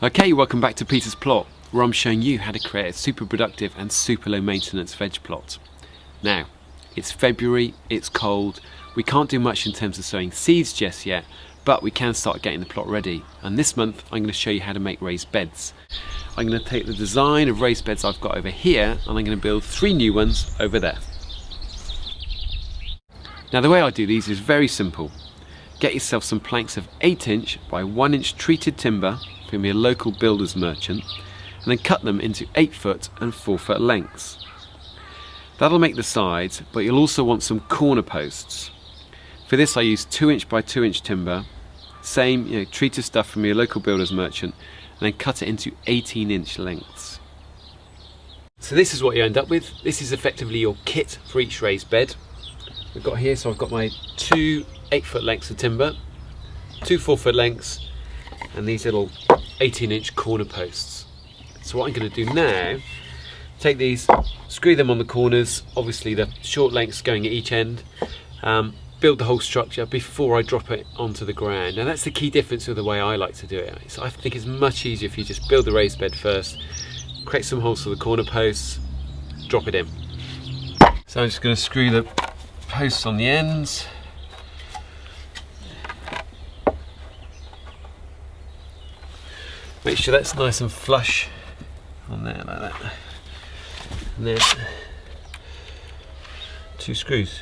Okay, welcome back to Peter's Plot, where I'm showing you how to create a super productive and super low maintenance veg plot. Now, it's February, it's cold, we can't do much in terms of sowing seeds just yet, but we can start getting the plot ready. And this month I'm going to show you how to make raised beds. I'm going to take the design of raised beds I've got over here and I'm going to build 3 new ones over there. Now the way I do these is very simple. Get yourself some planks of 8" by 1" treated timber from your local builder's merchant, and then cut them into 8-foot and 4-foot lengths. That'll make the sides, but you'll also want some corner posts. For this I use 2" by 2" timber, same treated stuff from your local builder's merchant, and then cut it into 18" lengths. So this is what you end up with. This is effectively your kit for each raised bed. We've got here, so I've got my 2 8-foot lengths of timber, 2 4-foot lengths, and these little 18" corner posts. So what I'm going to do now, take these, screw them on the corners, obviously the short lengths going at each end, build the whole structure before I drop it onto the ground. And that's the key difference with the way I like to do it. So I think it's much easier if you just build the raised bed first, create some holes for the corner posts, drop it in. So I'm just going to screw the posts on the ends. Make sure that's nice and flush on there like that. And then 2 screws.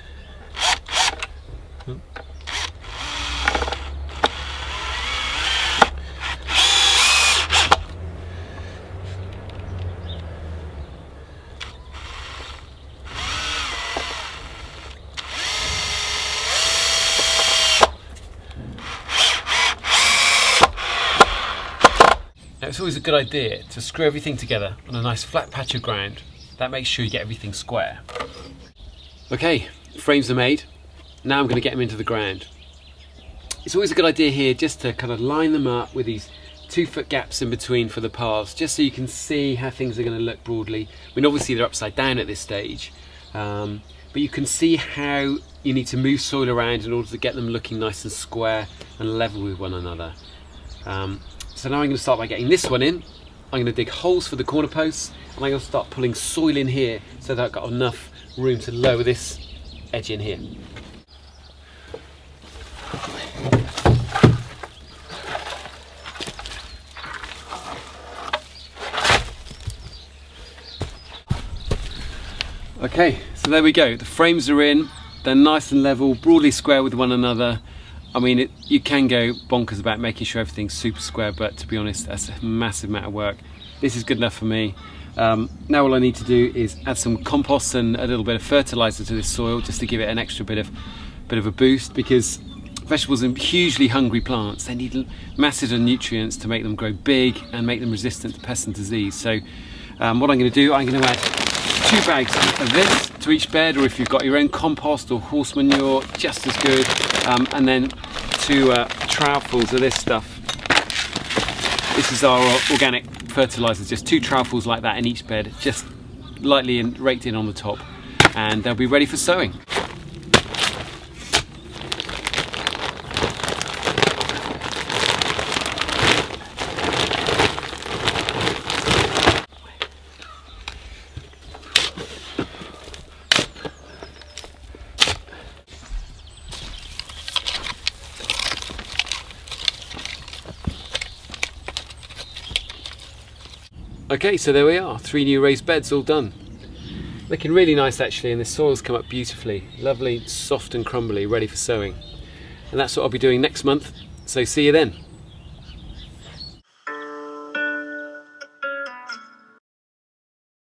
Now it's always a good idea to screw everything together on a nice flat patch of ground. That makes sure you get everything square. Okay, frames are made. Now I'm going to get them into the ground. It's always a good idea here just to kind of line them up with these 2-foot gaps in between for the paths, just so you can see how things are going to look broadly. I mean, obviously they're upside down at this stage, but you can see how you need to move soil around in order to get them looking nice and square and level with one another. So now I'm going to start by getting this one in. I'm going to dig holes for the corner posts, and I'm going to start pulling soil in here so that I've got enough room to lower this edge in here. Okay, so there we go. The frames are in. They're nice and level, broadly square with one another. I mean, you can go bonkers about making sure everything's super square, but to be honest, that's a massive amount of work. This is good enough for me. Now all I need to do is add some compost and a little bit of fertilizer to this soil, just to give it an extra bit of a boost, because vegetables are hugely hungry plants. They need masses of nutrients to make them grow big and make them resistant to pests and disease. So what I'm going to do, I'm going to add 2 bags of this to each bed, or if you've got your own compost or horse manure, just as good. And then 2 trowelfuls of this stuff. This is our organic fertilizer, just 2 trowelfuls like that in each bed, just lightly raked in on the top, and they'll be ready for sowing. Okay, so there we are, 3 new raised beds all done. Looking really nice actually, and the soil's come up beautifully. Lovely, soft and crumbly, ready for sowing. And that's what I'll be doing next month, so see you then.